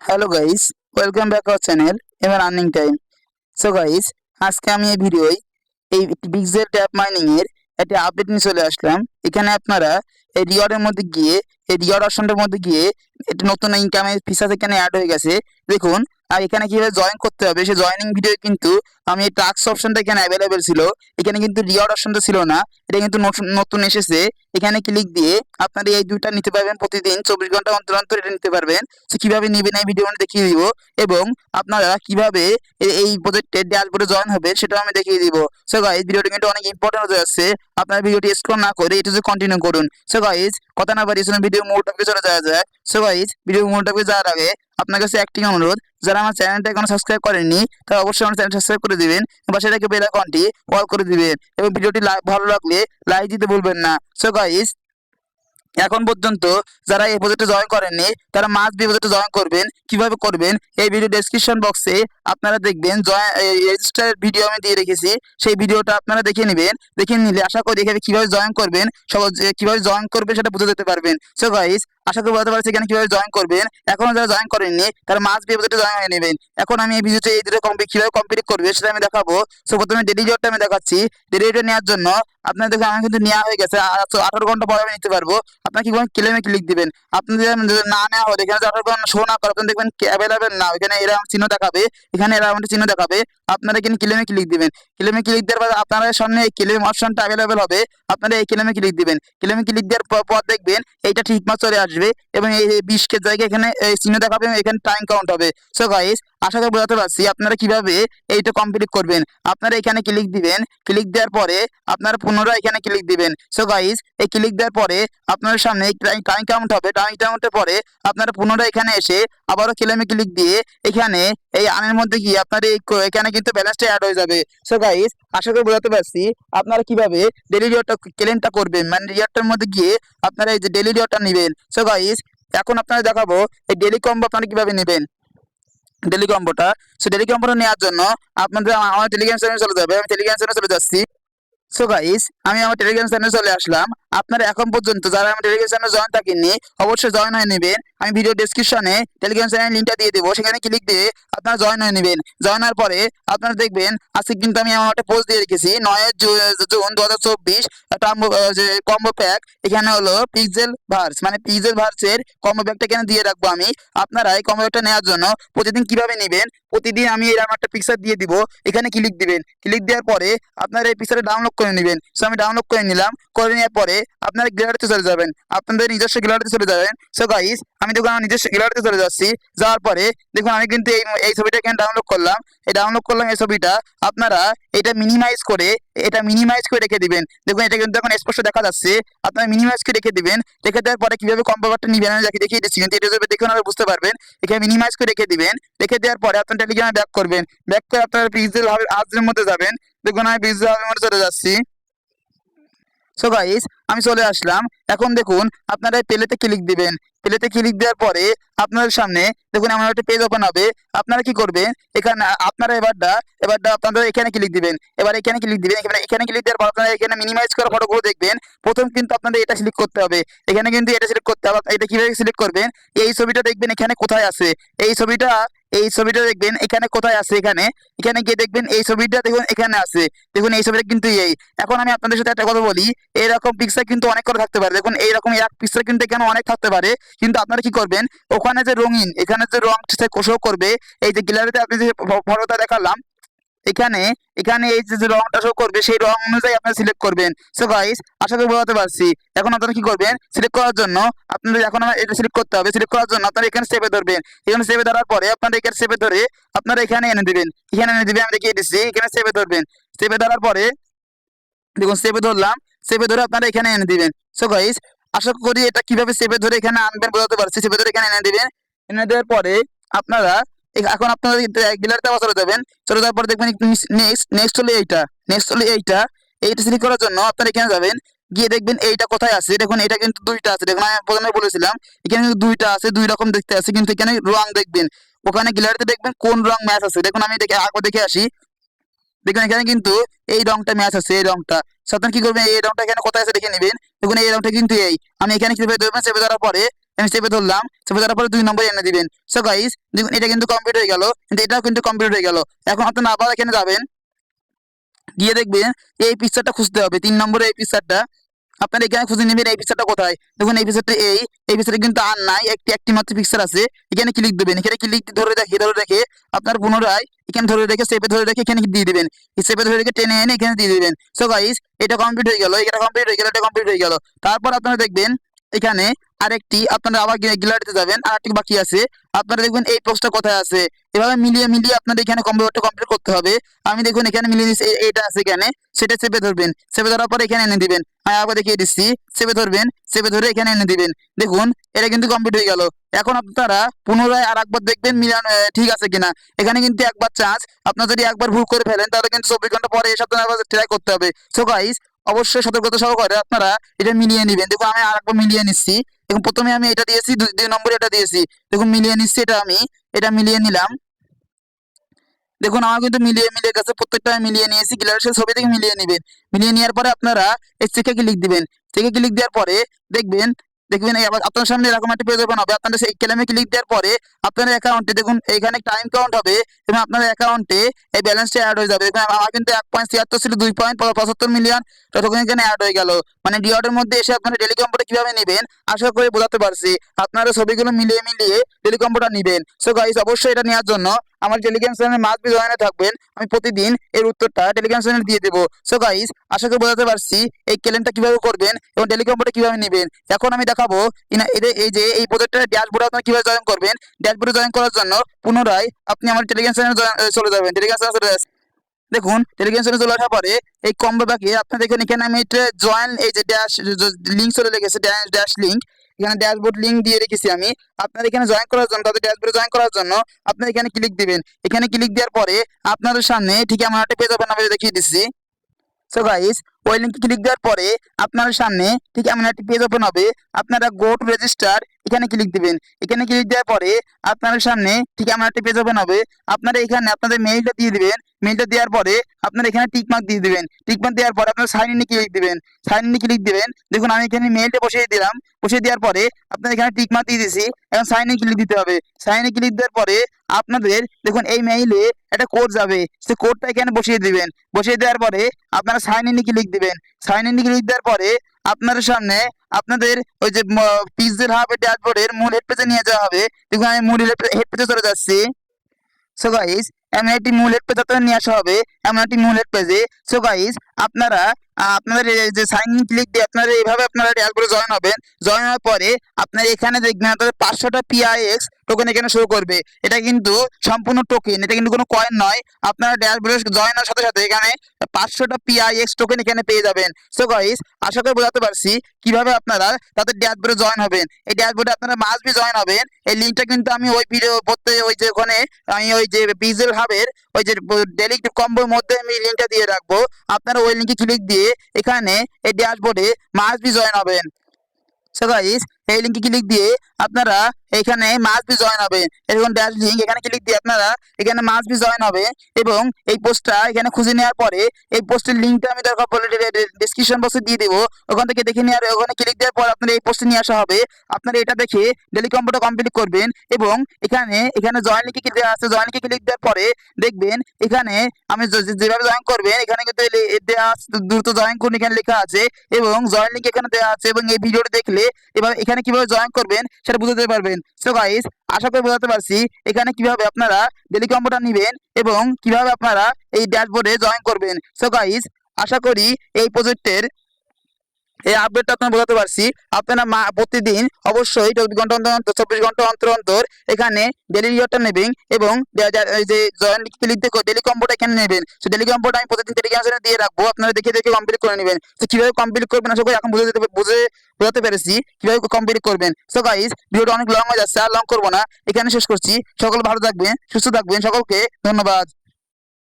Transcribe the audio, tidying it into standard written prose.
Hello guys, welcome back our channel এবার earning time. So guys, আজকে আমি এই ভিডিওয় এই পিক্সেল ট্যাপ মাইনিং এর একটা আপডেট নিয়ে চলে আসলাম। এখানে আপনারা এই রিওয়ার্ডের মধ্যে গিয়ে এই রিওয়ার্ড অপশনটার মধ্যে গিয়ে একটা নতুন ইনকামের ফিচার এখানে অ্যাড হয়ে গেছে। দেখুন, আর এখানে কিভাবে জয়েন করতে হবে সেই জয়েনিং ভিডিও কিন্তু আমি এই টাস্ক অপশনটা এখানে অ্যাভেলেবেল ছিল। এখানে কিন্তু রিওয়ার্ড অপশনটা ছিল না, এটা কিন্তু নতুন নতুন এসেছে। এখানে ক্লিক দিয়ে আপনারা এই দুইটা নিতে পারবেন, প্রতিদিন 24 ঘন্টা অন্তর অন্তর এটা নিতে পারবেন। তো কিভাবে নেবেন এই ভিডিও দেখিয়ে দিব, এবং আপনারা কিভাবে এই প্রজেক্টের ড্যাশবোর্ডে জয়েন হবে সেটাও আমি দেখিয়ে দিব। সো গাইস, ভিডিওটি কিন্তু অনেক ইম্পর্টেন্ট হতে যাচ্ছে, আপনারা ভিডিওটি স্ক্রল না করে এটা কন্টিনিউ করুন। সো গাইস, কথা না বাড়িয়ে ভিডিও মূল টপিকে চলে যাওয়া যায়। সো গাইস, ভিডিও মূল টপিকে যাওয়ার আগে আপনার কাছে একটি অনুরোধ, যারা আমার চ্যানেলটা এখনো সাবস্ক্রাইব করেননি তারা অবশ্যই আমার চ্যানেল সাবস্ক্রাইব করে দিবেন, পাশে রেখে বেল আইকনটি অল করে দিবেন, এবং ভিডিওটি ভালো লাগলে লাইক দিতে ভুলবেন না। সো গাইস, এখন পর্যন্ত যারা এই প্রজেক্টে জয়েন করেননি তারা মাস্ট বি প্রজেক্টে জয়েন করবেন। কিভাবে করবেন এই ভিডিও ডেসক্রিপশন বক্সে আপনারা দেখবেন রেজিস্টার ভিডিও আমি দিয়ে রেখেছি, সেই ভিডিওটা আপনারা দেখে নেবেন। দেখে নিলে আশা করি এখানে কিভাবে জয়েন করবেন, কিভাবে জয়েন করবেন সেটা বুঝে যেতে পারবেন। সো গাইস, আশা করি বলতে পারছি এখানে কিভাবে জয়েন করবেন। এখনো যারা জয়েন করেননি তারা মাস্ট বি প্রজেক্টে জয়েন হয়ে নেবেন। এখন আমি এই ভিডিওতে এই দুটো কিভাবে কমপ্লিট করবে সেটা আমি দেখাবো। সো প্রথমে ডেলি রিওয়ার্ডটা আমি দেখাচ্ছি। ডেলি রিওয়ার্ড নেওয়ার জন্য আপনার দেখুন আমার কিন্তু নেওয়া হয়ে গেছে, 18 ঘন্টা পরে আমি নিতে পারবো। আপনার কি করবেন, ক্লেমে ক্লিক দিবেন। আপনি যদি না নেওয়া হয়, এখানে যখন শো না করে আপনি দেখবেন অ্যাভেলেবেল না, এখানে এরকম চিহ্ন দেখাবে, এখানে এরকম চিহ্ন দেখাবে। আপনারা এখানে ক্লেমে ক্লিক দিবেন। ক্লেমে ক্লিক দেওয়ার পর আপনার সামনে এই ক্লেম অপশনটা অ্যাভেলেবেল হবে, আপনারা এই ক্লেমে ক্লিক দিবেন। ক্লেমে ক্লিক দেওয়ার পর দেখবেন এইটা ঠিক মতো চলে আসবে, এবং এই 20 জায়গায় এখানে এই চিহ্ন দেখাবে, এবং এখানে টাইম কাউন্ট হবে। সো গাইস, আশা করি বোঝাতে পারছি আপনারা কিভাবে এইটা কমপ্লিট করবেন। আপনারা এখানে ক্লিক দিবেন, ক্লিক দেওয়ার পরে আপনারা পুনরায় এখানে ক্লিক দিবেন। সো গাইস, এই ক্লিক দেওয়ার পরে আপনার সামনে টাইম কাউন্ট হবে, টাইম কাউন্টের পরে আপনারা পুনরায় এখানে এসে আবারও ক্লেমে ক্লিক দিয়ে এখানে এই আনের মধ্যে গিয়ে আপনার এখানে কিন্তু ব্যালেন্সটা অ্যাড হয়ে যাবে। সো গাইস, আশা করি বোঝাতে পারছি আপনারা কিভাবে ডেলি রিওয়ার্ডটা ক্লেমটা করবেন, মানে রিওয়ার্ডটার মধ্যে গিয়ে আপনারা এই যে ডেলি রিওয়ার্ডটা নেবেন। সো গাইস, এখন আপনারা দেখাবো এই ডেলি কম্বো আপনারা কিভাবে নেবেন, ডেলি কম্বোটা। সো ডেলি কম্বোটা নেওয়ার জন্য আপনাদের আমার টেলিগ্রাম চ্যানেলে চলে যাবে, আমি টেলিগ্রাম চ্যানেলে চলে যাচ্ছি। সো গাইস, আমি আমার টেলিগ্রাম চ্যানেলে চলে আসলাম। আপনারা এখন পর্যন্ত যারা আমার টেলিগ্রাম চ্যানেলে জয়েন থাকেননি অবশ্যই জয়েন হয়ে নেবেন। আমি ভিডিও ডেসক্রিপশনে টেলিগ্রাম চ্যানেলের লিঙ্কটা দিয়ে দেবো, সেখানে ক্লিক দিয়ে আপনারা জয়েন হয়ে নেবেন। জয়েন হওয়ার পরে আপনারা দেখবেন আজকে কিন্তু আমি আমার একটা পোস্ট দিয়ে রেখেছি 9 জুন 2024, একটা যে কম্বো প্যাক, এখানে হলো পিক্সেল ভার্স, মানে পিক্সেল ভার্সের কম্বো প্যাকটা এখানে দিয়ে রাখবো আমি। আপনারা এই কম্বো প্যাকটা নেওয়ার জন্য প্রতিদিন কিভাবে নেবেন, প্রতিদিন আমি এরকম একটা পিকচার দিয়ে দিব, এখানে ক্লিক দিবেন। ক্লিক দেওয়ার পরে আপনারা এই পিকচারটা ডাউনলোড করে নেবেন। সো আমি ডাউনলোড করে নিলাম। করে নেওয়ার পরে আপনারা গ্যালারিতে চলে যাবেন, আপনাদের নিজস্ব গ্যালারিতে চলে যাবেন। সো গাইস, আমি দেখুন আমার নিজস্ব গ্যালারিতে চলে যাচ্ছি। যাওয়ার পরে দেখুন আমি কিন্তু এই ছবিটা এখানে ডাউনলোড করলাম। এই ছবিটা আপনারা এটা মিনিমাইজ করে রেখে দিবেন। দেখুন এটা কিন্তু এখন স্পষ্ট দেখা যাচ্ছে। আপনারা মিনিমাইজ করে রেখে দিবেন। রেখে দেওয়ার পরে কিভাবে কম্পারটা নিবেন আমি দেখিয়ে দিচ্ছি, কিন্তু এটা যদি দেখুন আপনারা বুঝতে পারবেন। এখানে মিনিমাইজ করে রেখে দিবেন। রেখে দেওয়ার পরে আপনার টেলিগ্রামে ব্যাক করবেন। ব্যাক করে আপনারা পিক্সেল আজের মধ্যে যাবেন। দেখুন আমি পিক্সেল আজের মধ্যে চলে যাচ্ছি। সো গাইস, আমি চলে আসলাম। এখন দেখুন আপনারা প্লেতে ক্লিক দিবেন। প্লেতে ক্লিক দেওয়ার পরে আপনাদের সামনে দেখুন আমার একটা পেজ ওপেন হবে। আপনারা কি করবেন, এখানে আপনারা এবারটা আপনারা এখানে ক্লিক দিবেন। এবার এখানে ক্লিক দিবেন। এখানে ক্লিক দেওয়ার পর আপনারা এখানে মিনিমাইজ করা ফটোগুলো দেখবেন। প্রথম কিন্তু আপনাদের এটা সিলেক্ট করতে হবে, এখানে কিন্তু এটা সিলেক্ট করতে হবে। এটা কিভাবে সিলেক্ট করবেন, এই ছবিটা দেখবেন এখানে কোথায় আছে, এই ছবিটা দেখবেন এখানে কোথায় আছে, এখানে এখানে গিয়ে দেখবেন এই ছবিটা দেখুন এখানে আছে। দেখুন এই ছবিটা কিন্তু এই। এখন আমি আপনাদের সাথে একটা কথা বলি, এরকম পিকচার কিন্তু অনেক করে থাকতে পারে। দেখুন এইরকম এক পিকচার কিন্তু এখানে অনেক থাকতে পারে, কিন্তু আপনারা কি করবেন, ওখানে যে রঙিন, এখানে যে রং শো করবে, এই যে গ্যালারিতে আপনি যে ফটোটা দেখালাম, এখানে এখানে এই যে রংটা শো করবে সেই রং অনুযায়ী আপনারা সিলেক্ট করবেন। সো গাইস, আশা করি বোঝাতে পারছি। এখন আপনারা কি করবেন, সিলেক্ট করার জন্য আপনাদের এখন এটা সিলেক্ট করতে হবে। সিলেক্ট করার জন্য আপনারা এখানে সেভে ধরবেন। এখানে সেভে ধরার পরে আপনারা এখানে সেভে ধরে আপনারা এখানে এনে দিবেন। এখানে এনে দিবেন, আমি দেখিয়ে দিচ্ছি। এখানে সেভে ধরবেন। সেভে ধরার পরে দেখুন সেভে ধরলাম। সেভে ধরে আপনারা এখানে এনে দিবেন। সো গাইস, আশা করি এটা কিভাবে সেভে ধরে এখানে আনবেন বোঝাতে পারছি। সেভে ধরে এখানে এনে দিবেন। এনে দেওয়ার পরে আপনারা এখন আপনারা গ্যালারিতে আবার চলে যাবেন। চলে যাওয়ার পরে দেখবেন নেক্সট হলো এইটা। এইটা সিলেক্ট করার জন্য আপনারা এখানে যাবেন। গিয়ে দেখবেন এইটা কোথায় আছে। দেখুন এটা কিন্তু দুইটা আছে। দেখুন আমি প্রথমে বলেছিলাম এখানে কিন্তু দুইটা আছে, দুই রকম দেখতে আছে, কিন্তু এখানে রং দেখবেন ওখানে গ্যালারিতে দেখবেন কোন রং ম্যাচ আছে। দেখুন আমি আগে দেখে আসি। দেখুন এখানে কিন্তু এই রংটা ম্যাচ আছে, এই রংটা। সাধারণ কি করবেন, এই রংটা এখানে কোথায় আছে দেখে নেবেন। দেখুন এই রংটা কিন্তু এই, আমি এখানে চেপে ধরবেন, চেপে ধরার পরে আমি চেপে ধরলাম, চেপে ধরার পরে 2 নম্বর এনে দিবেন। সো গাইস দেখুন এটা কিন্তু কমপ্লিট হয়ে গেল, কিন্তু এটাও কিন্তু কমপ্লিট হয়ে গেল। এখন আপনারা আবার এখানে যাবেন, গিয়ে দেখবেন এই পিকচারটা খুঁজতে হবে, 3 নম্বরে এই পিকচারটা আপনারা এখানে খুঁজে নেবেন। এই পিকচারটা কোথায়, দেখুন এই পিকচারটা এই পিকচারটা কিন্তু আর নাই, একটি মাত্র পিকচার আছে। এখানে ক্লিক দেবেন, এখানে ক্লিক ধরে রেখে আপনার পুনরায় এখানে ধরে রেখে সেপে ধরে রেখে এখানে দিয়ে দিবেন। এই সেপে ধরে রেখে টেনে এনে এখানে দিয়ে দিবেন। সো গাইস এটা কমপ্লিট হয়ে গেল, এটা কমপ্লিট হয়ে গেল, এটা কমপ্লিট হয়ে গেল। তারপর আপনারা দেখবেন এখানে আরেকটি, আপনারা আবার গ্যালারিতে যাবেন, আরেকটি বাকি আছে। আপনারা দেখবেন এই পোস্টটা কোথায় আছে, এভাবে মিলিয়ে মিলিয়ে আপনাদের এখানে কম্পিউটারটা কমপ্লিট করতে হবে। আমি দেখুন এখানে মিলিয়ে দিচ্ছি, এটা আছে এখানে, সেটা চেপে ধরবেন, চেপে ধরার পরে এখানে এনে দিবেন। আমি আবার দেখিয়ে দিচ্ছি, চেপে ধরবেন, চেপে ধরে এখানে এনে দিবেন। দেখুন এটা কিন্তু কমপ্লিট হয়ে গেল। এখন আপনারা পুনরায় আর একবার দেখবেন মিলান ঠিক আছে কিনা। এখানে কিন্তু একবার চান্স, আপনার যদি একবার ভুল করে ফেলেন তাহলে কিন্তু 24 ঘন্টা পরে এসব আবার ট্রাই করতে হবে। সো গাইস অবশ্যই সতর্কতা সহকারে আপনারা এটা মিলিয়ে নেবেন। দেখুন আমি আর একবার মিলিয়ে নিচ্ছি। দেখুন প্রথমে আমি এটা দিয়েছি, 2 নম্বরে এটা দিয়েছি। দেখুন মিলিয়ে নিচ্ছি, এটা মিলিয়ে নিলাম। দেখুন আমার কিন্তু মিলিয়ে মিলিয়ে গেছে, প্রত্যেকটা আমি মিলিয়ে নিয়েছি। গ্যালারির ছবি থেকে মিলিয়ে নেবেন। মিলিয়ে নেওয়ার পরে আপনারা এই চেকে ক্লিক দিবেন। চেকে ক্লিক দেওয়ার পরে দেখবেন দেখবেন এই আবার আপনার সামনে এরকম একটা পেজ ওপেন হবে। আপনারা সেই ক্লেমে ক্লিক দেওয়ার পরে আপনার অ্যাকাউন্টে দেখুন এখানে টাইম কাউন্ট হবে এবং আপনার অ্যাকাউন্টে এই ব্যালেন্সটা অ্যাড হয়ে যাবে। এখানে আমার কিন্তু 1.76 ছিল, 2.75 মিলিয়ন ততক্ষণ এখানে অ্যাড হয়ে গেল। মানে ডিওয়ার্ডের মধ্যে এসে আপনারা টেলিকমটা কিভাবে নেবেন আশা করি বোঝাতে পারছি। আপনারা ছবিগুলো মিলিয়ে মিলিয়ে টেলিকমটা নেবেন। সো গাইস অবশ্যই এটা নেওয়ার জন্য আমার টেলিগ্রাম চ্যানেলে মাস্ট বি জয়েনে থাকবেন। আমি প্রতিদিন এর উত্তরটা টেলিগ্রাম চ্যানেলে দিয়ে দেবো। সো গাইস আশা করি বোঝাতে পারছি এই ক্লেমটা কিভাবে করবেন এবং টেলিকমটা কিভাবে নেবেন। এখন আমি দেখাবো এই যে এই প্রজেক্টের ড্যাশবোর্ডে আপনারা কিভাবে জয়েন করবেন। ড্যাশবোর্ডে জয়েন করার জন্য পুনরায় আপনি আমার টেলিগ্রাম চ্যানেলে চলে যাবেন। টেলিগ্রাম চ্যানেলে দেখুন টেলিগ্রাম চ্যানেলে চলে আসার পরে এই কম্বো ব্যাকে আপনি দেখুন এখানে আমি জয়েন এই যে ড্যাশ লিঙ্ক চলে লেগেছে, ড্যাশ লিঙ্ক, এখানে ড্যাশবোর্ড লিঙ্ক দিয়ে রেখেছি আমি। আপনার এখানে জয়েন করার জন্য, তাদের ড্যাশবোর্ডে জয়েন করার জন্য আপনি এখানে ক্লিক দিবেন। এখানে ক্লিক দেওয়ার পরে আপনাদের সামনে ঠিক আমার একটা পেজ ওপেন হবে, দেখিয়ে দিচ্ছি। সো গাইস ওই লিঙ্কে ক্লিক দেওয়ার পরে আপনার সামনে ঠিক এমন একটি পেজ ওপেন হবে। আপনারা গো টু রেজিস্টার এখানে ক্লিক দিবেন। এখানে ক্লিক দেওয়ার পরে আপনার সামনে ঠিক এমন একটি পেজ ওপেন হবে। আপনারা এখানে আপনাদের মেইলটা দিয়ে দিবেন। মেইলটা দেওয়ার পরে আপনারা এখানে টিক মার্ক দিয়ে দিবেন। টিক মার্ক দেওয়ার পরে আপনারা সাইন ইনে ক্লিক দিবেন। সাইন ইনে ক্লিক দিবেন। দেখুন আমি এখানে মেইলটা বসিয়ে দিলাম। বসিয়ে দেওয়ার পরে আপনারা এখানে টিক মার্ক দিয়ে দিয়েছি। এখন সাইন ইন ক্লিক দিতে হবে। সাইন ইন ক্লিক দেওয়ার পরে আপনাদের দেখুন এই মেইলে একটা কোড যাবে, সেই কোডটা এখানে বসিয়ে দিবেন। বসিয়ে দেওয়ার পরে আপনারা সাইন ইন ক্লিক দিবেন। সাইন ইন ক্লিক দেওয়ার পরে আপনাদের সামনে আপনাদের ওই যে পিক্সেল হাব ড্যাশবোর্ডের মূল হেড পেজে নিয়ে যাওয়া হবে। দেখুন আমি মূল হেড পেজে চলে যাচ্ছি। সো গাইস এমন একটি মূল হেড পেজ আপনাদের নিয়ে আসা হবে, এমন একটি মূল হেড পেজে। সো গাইস আপনারা আপনাদের এই যে সাইন ইন ক্লিক দিয়ে আপনারা এইভাবে আপনারা ড্যাশবোর্ডে জয়েন হবেন। জয়েন হওয়ার পরে আপনারা এখানে দেখবেন আপনাদের 500টা পিআইএক্স টোকেন এখানে শো করবে। এটা কিন্তু সম্পূর্ণ টোকেন, এটা কিন্তু কোনো কয়েন নয়। আপনারা ড্যাশবোর্ডে জয়েন হওয়ার সাথে সাথে এখানে 500টা পিআইএক্স টোকেন এখানে পেয়ে যাবেন। সো গাইস আশা করি বোঝাতে পারছি কিভাবে আপনারা তাদের ড্যাশবোর্ডে জয়েন হবেন। এই ড্যাশবোর্ডে আপনারা মাস্ট বি জয়েন হবেন। এই লিঙ্কটা কিন্তু আমি ওই ভিডিও পড়তে ওই যে ওখানে আমি ওই যে পিক্সেল হাবের ওই যে ডেলি কম্বোর মধ্যে আমি লিঙ্কটা দিয়ে রাখবো। আপনারা ওই লিঙ্কে ক্লিক দিয়ে এখানে এই ড্যাশবোর্ডে মাস্ট বি জয়েন হবেন। সো গাইস এই লিঙ্কে ক্লিক দিয়ে আপনারা এখানে মাস্ট বি জয়েন হবে। এরকম ড্যাশ লিঙ্ক এখানে ক্লিক দিয়ে আপনারা এখানে মাস্ট বি জয়েন হবে এবং এই পোস্টটা এখানে খুঁজে নেওয়ার পরে এই পোস্টের লিঙ্কটা আমি দরকার পড়লে ডেসক্রিপশন বক্সে দিয়ে দেবো, ওখান থেকে দেখে নেওয়ার ওখানে ক্লিক দেওয়ার পর আপনারা এই পোস্টে নিয়ে আসা হবে। আপনারা এটা দেখে ডেলি কম্বোটা কমপ্লিট করবেন এবং এখানে জয়েন লিঙ্কে ক্লিক দেওয়া আছে। জয়েন লিঙ্কে ক্লিক দেওয়ার পরে দেখবেন এখানে আমি যেভাবে জয়েন করবেন এখানে কিন্তু দেওয়া দ্রুত জয়েন করুন এখানে লেখা আছে এবং জয়েন লিঙ্ক এখানে দেওয়া আছে এবং এই ভিডিওটি দেখলে এবার এখানে কিভাবে জয়েন করবেন সেটা বুঝতে পারবেন। সো গাইস আশা করি বোঝাতে পারছি এখানে কিভাবে আপনারা ডেলি কম্বোটা নেবেন এবং কিভাবে আপনারা এই ড্যাশবোর্ডে জয়েন করবেন। সো গাইস আশা করি এই প্রজেক্টের এই আপডেটটা আপনারা বোঝাতে পারছি। আপনারা প্রতিদিন অবশ্যই 24 ঘন্টা অন্তর অন্তর এখানে ডেলি রিওয়ার্ডটা নেবেন এবং এই যে জয়েন ক্লিক দিয়ে ডেলি কম্বোটা এখানে নেবেন। তো ডেলি কম্বোটা আমি প্রতিদিন টেলিগ্রাম চ্যানেলে দিয়ে রাখবো, আপনারা দেখে দেখে কমপ্লিট করে নেবেন। তো কিভাবে কমপ্লিট করবেন আশা করি এখন বোঝাতে পেরেছি কিভাবে কমপ্লিট করবেন। সো গাইস ভিডিওটা অনেক লং হয়ে যাচ্ছে, আর লং করবো না, এখানে শেষ করছি। সকল ভালো থাকবেন, সুস্থ থাকবেন, সকলকে ধন্যবাদ।